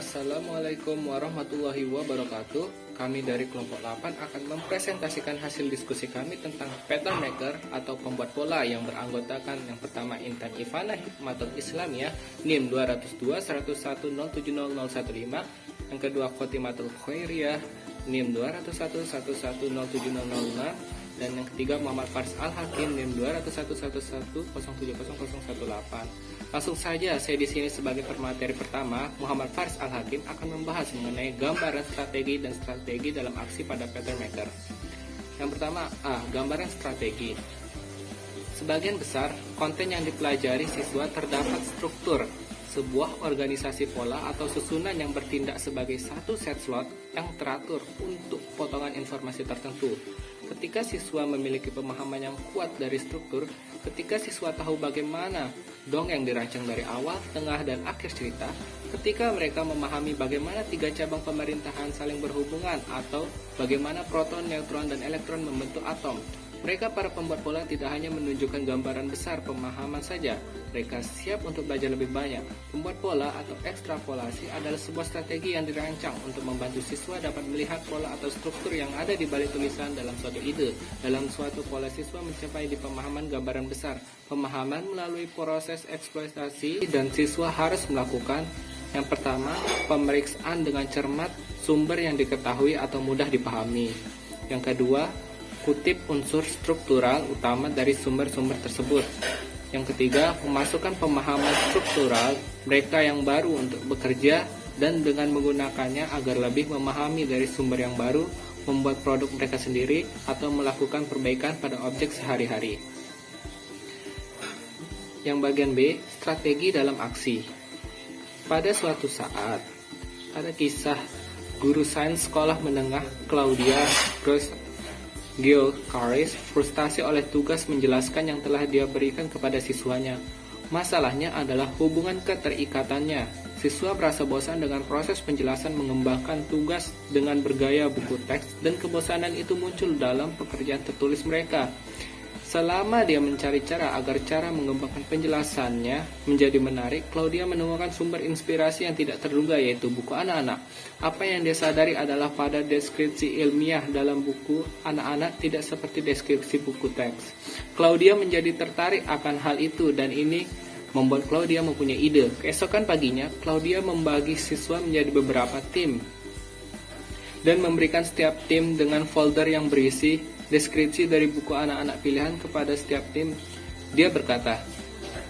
Assalamualaikum warahmatullahi wabarakatuh. Kami dari kelompok 8 akan mempresentasikan hasil diskusi kami tentang pattern maker atau pembuat pola yang beranggotakan yang pertama Intan Ivana Hikmatul Islamiyah NIM 202.101.07015, yang kedua Khotimatul Khairiyah NIM 201.110.7005, dan yang ketiga Muhammad Faris Al-Hakim NIM 201.111.070.018. Langsung saja, saya di sini sebagai pemateri pertama, Muhammad Faris Al-Hakim akan membahas mengenai gambaran strategi dan strategi dalam aksi pada pattern maker. Yang pertama, gambaran strategi. Sebagian besar konten yang dipelajari siswa terdapat struktur, sebuah organisasi pola atau susunan yang bertindak sebagai satu set slot yang teratur untuk potongan informasi tertentu. Ketika siswa memiliki pemahaman yang kuat dari struktur, ketika siswa tahu bagaimana dongeng dirancang dari awal, tengah, dan akhir cerita, ketika mereka memahami bagaimana tiga cabang pemerintahan saling berhubungan atau bagaimana proton, neutron, dan elektron membentuk atom, mereka para pembuat pola tidak hanya menunjukkan gambaran besar pemahaman saja, mereka siap untuk belajar lebih banyak. Pembuat pola atau ekstrapolasi adalah sebuah strategi yang dirancang untuk membantu siswa dapat melihat pola atau struktur yang ada di balik tulisan dalam suatu ide. Dalam suatu pola, siswa mencapai di pemahaman gambaran besar. Pemahaman melalui proses eksploitasi, dan siswa harus melakukan yang pertama, pemeriksaan dengan cermat sumber yang diketahui atau mudah dipahami. Yang kedua, kutip unsur struktural utama dari sumber-sumber tersebut. Yang ketiga, memasukkan pemahaman struktural mereka yang baru untuk bekerja dan dengan menggunakannya agar lebih memahami dari sumber yang baru, membuat produk mereka sendiri, atau melakukan perbaikan pada objek sehari-hari. Yang bagian B, strategi dalam aksi. Pada suatu saat, ada kisah guru sains sekolah menengah Claudia Geocaris frustasi oleh tugas menjelaskan yang telah dia berikan kepada siswanya. Masalahnya adalah hubungan keterikatannya. Siswa merasa bosan dengan proses penjelasan mengembangkan tugas dengan bergaya buku teks, dan kebosanan itu muncul dalam pekerjaan tertulis mereka. Selama dia mencari cara agar cara mengembangkan penjelasannya menjadi menarik, Claudia menemukan sumber inspirasi yang tidak terduga, yaitu buku anak-anak. Apa yang dia sadari adalah pada deskripsi ilmiah dalam buku anak-anak tidak seperti deskripsi buku teks. Claudia menjadi tertarik akan hal itu, dan ini membuat Claudia mempunyai ide. Keesokan paginya, Claudia membagi siswa menjadi beberapa tim dan memberikan setiap tim dengan folder yang berisi deskripsi dari buku anak-anak pilihan kepada setiap tim. Dia berkata,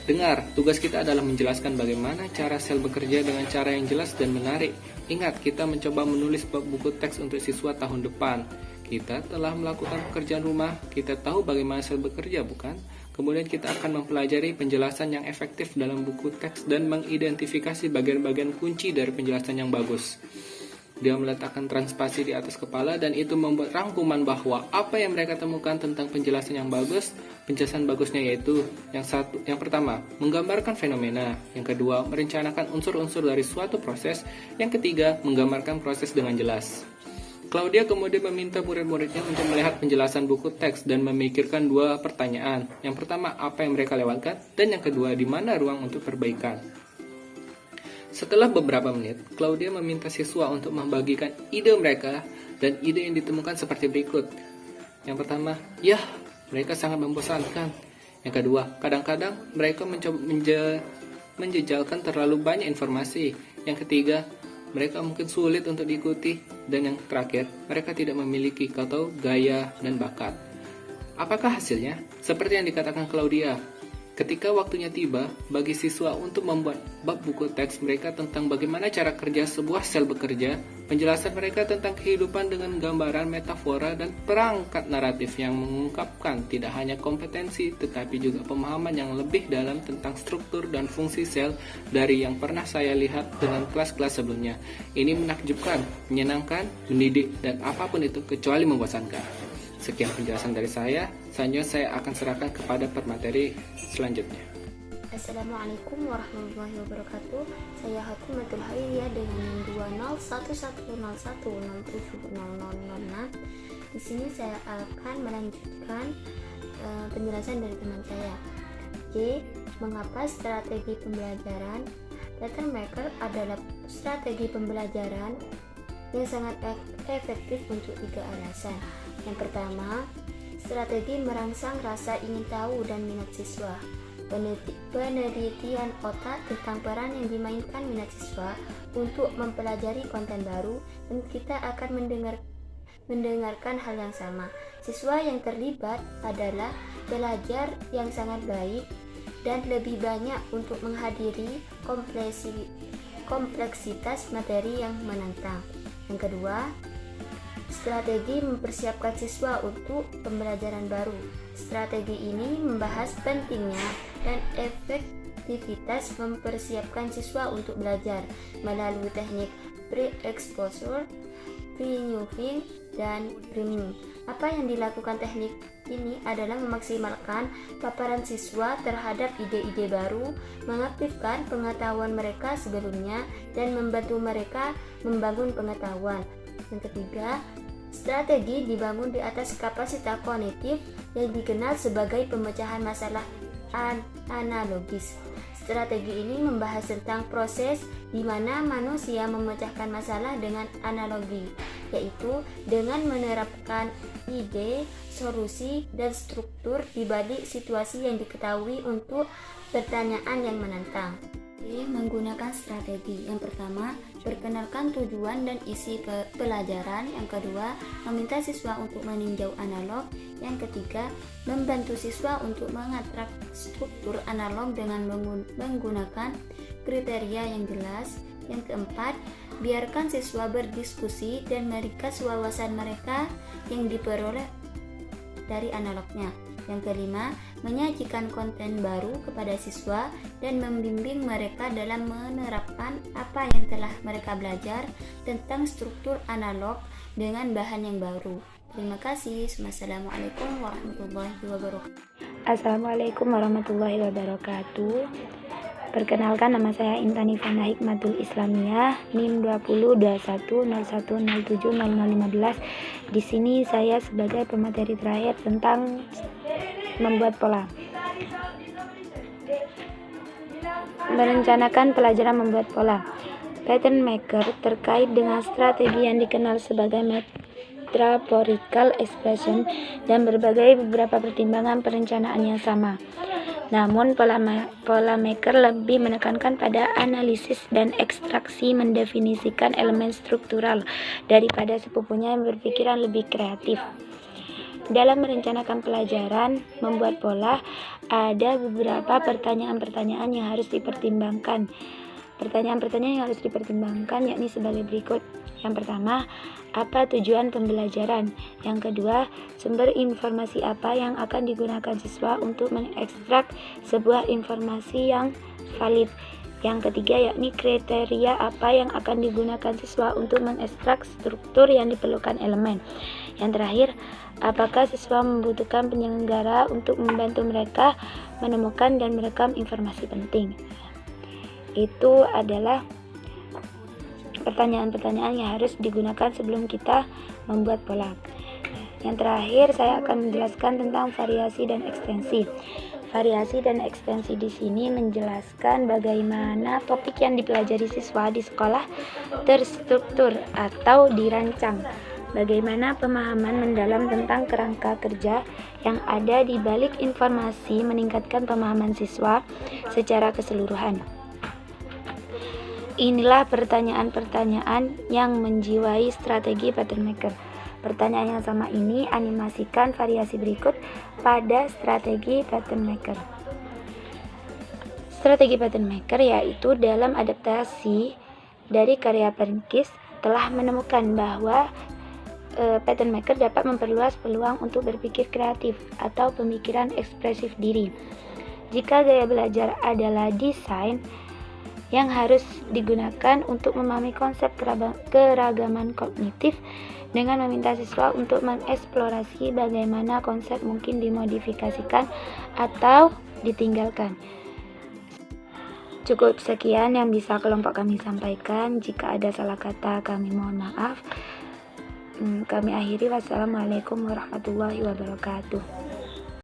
"Dengar, tugas kita adalah menjelaskan bagaimana cara sel bekerja dengan cara yang jelas dan menarik. Ingat, kita mencoba menulis buku teks untuk siswa tahun depan. Kita telah melakukan pekerjaan rumah, kita tahu bagaimana sel bekerja, bukan? Kemudian kita akan mempelajari penjelasan yang efektif dalam buku teks dan mengidentifikasi bagian-bagian kunci dari penjelasan yang bagus." Dia meletakkan transpasi di atas kepala, dan itu membuat rangkuman bahwa apa yang mereka temukan tentang penjelasan yang bagus. Penjelasan bagusnya yaitu yang pertama, menggambarkan fenomena. Yang kedua, merencanakan unsur-unsur dari suatu proses. Yang ketiga, menggambarkan proses dengan jelas. Claudia kemudian meminta murid-muridnya untuk melihat penjelasan buku teks dan memikirkan dua pertanyaan. Yang pertama, apa yang mereka lewatkan? Dan yang kedua, di mana ruang untuk perbaikan? Setelah beberapa menit, Claudia meminta siswa untuk membagikan ide mereka, dan ide yang ditemukan seperti berikut. Yang pertama, mereka sangat membosankan. Yang kedua, kadang-kadang mereka mencoba menjejalkan terlalu banyak informasi. Yang ketiga, mereka mungkin sulit untuk diikuti. Dan yang terakhir, mereka tidak memiliki gaya dan bakat. Apakah hasilnya? Seperti yang dikatakan Claudia, ketika waktunya tiba bagi siswa untuk membuat bab buku teks mereka tentang bagaimana cara kerja sebuah sel bekerja, penjelasan mereka tentang kehidupan dengan gambaran, metafora, dan perangkat naratif yang mengungkapkan tidak hanya kompetensi tetapi juga pemahaman yang lebih dalam tentang struktur dan fungsi sel dari yang pernah saya lihat dengan kelas-kelas sebelumnya. Ini menakjubkan, menyenangkan, mendidik, dan apapun itu kecuali membosankan. Sekian penjelasan dari saya. Selanjutnya saya akan serahkan kepada pemateri selanjutnya. Assalamualaikum warahmatullahi wabarakatuh. Saya Khotimatul Khairiyah dengan 20110107006. Di sini saya akan melanjutkan penjelasan dari teman saya. J. Mengapa strategi pembelajaran Pattern Maker adalah strategi pembelajaran yang sangat efektif untuk 3 alasan. Yang pertama, strategi merangsang rasa ingin tahu dan minat siswa. Penelitian otak tentang peran yang dimainkan minat siswa untuk mempelajari konten baru, dan kita akan mendengarkan hal yang sama. Siswa yang terlibat adalah pelajar yang sangat baik dan lebih banyak untuk menghadiri kompleksitas materi yang menantang. Yang kedua, strategi mempersiapkan siswa untuk pembelajaran baru. Strategi ini membahas pentingnya dan efektivitas mempersiapkan siswa untuk belajar melalui teknik pre-exposure, pre-viewing, dan priming. Apa yang dilakukan teknik ini adalah memaksimalkan paparan siswa terhadap ide-ide baru, mengaktifkan pengetahuan mereka sebelumnya, dan membantu mereka membangun pengetahuan. Yang ketiga, strategi dibangun di atas kapasitas kognitif yang dikenal sebagai pemecahan masalah analogis. Strategi ini membahas tentang proses di mana manusia memecahkan masalah dengan analogi, yaitu dengan menerapkan ide, solusi, dan struktur di balik situasi yang diketahui untuk pertanyaan yang menantang. Menggunakan strategi. Yang pertama, perkenalkan tujuan dan isi pelajaran. Yang kedua, meminta siswa untuk meninjau analog. Yang ketiga, membantu siswa untuk mengatrak struktur analog dengan menggunakan kriteria yang jelas. Yang keempat, biarkan siswa berdiskusi dan meringkas wawasan mereka yang diperoleh dari analognya. Yang kelima, menyajikan konten baru kepada siswa dan membimbing mereka dalam menerapkan apa yang telah mereka belajar tentang struktur analog dengan bahan yang baru. Terima kasih. Wassalamualaikum warahmatullahi wabarakatuh. Assalamualaikum warahmatullahi wabarakatuh. Perkenalkan, nama saya Intan Ivana Hikmatul Islamiyah, NIM 202101070015. Di sini saya sebagai pemateri terakhir tentang membuat pola. Merencanakan pelajaran membuat pola. Pattern Maker terkait dengan strategi yang dikenal sebagai metaphorical expression dan beberapa pertimbangan perencanaan yang sama. Namun pola maker lebih menekankan pada analisis dan ekstraksi, mendefinisikan elemen struktural daripada sepupunya yang berpikiran lebih kreatif. Dalam merencanakan pelajaran membuat pola, ada beberapa pertanyaan-pertanyaan yang harus dipertimbangkan. Pertanyaan-pertanyaan yang harus dipertimbangkan yakni sebagai berikut. Yang pertama, apa tujuan pembelajaran? Yang kedua, sumber informasi apa yang akan digunakan siswa untuk mengekstrak sebuah informasi yang valid? Yang ketiga, yakni kriteria apa yang akan digunakan siswa untuk mengekstrak struktur yang diperlukan elemen? Yang terakhir, apakah siswa membutuhkan penyelenggara untuk membantu mereka menemukan dan merekam informasi penting? Itu adalah pertanyaan-pertanyaan yang harus digunakan sebelum kita membuat pola. Yang terakhir, saya akan menjelaskan tentang variasi dan ekstensi. Variasi dan ekstensi di sini menjelaskan bagaimana topik yang dipelajari siswa di sekolah terstruktur atau dirancang. Bagaimana pemahaman mendalam tentang kerangka kerja yang ada di balik informasi meningkatkan pemahaman siswa secara keseluruhan. Inilah pertanyaan-pertanyaan yang menjiwai strategi pattern maker. Pertanyaan yang sama ini animasikan variasi berikut pada strategi pattern maker. Strategi pattern maker yaitu dalam adaptasi dari karya Perkins telah menemukan bahwa pattern maker dapat memperluas peluang untuk berpikir kreatif atau pemikiran ekspresif diri. Jika gaya belajar adalah desain yang harus digunakan untuk memahami konsep keragaman kognitif dengan meminta siswa untuk mengeksplorasi bagaimana konsep mungkin dimodifikasikan atau ditinggalkan. Cukup sekian yang bisa kelompok kami sampaikan. Jika ada salah kata, kami mohon maaf. Kami akhiri. Wassalamualaikum warahmatullahi wabarakatuh.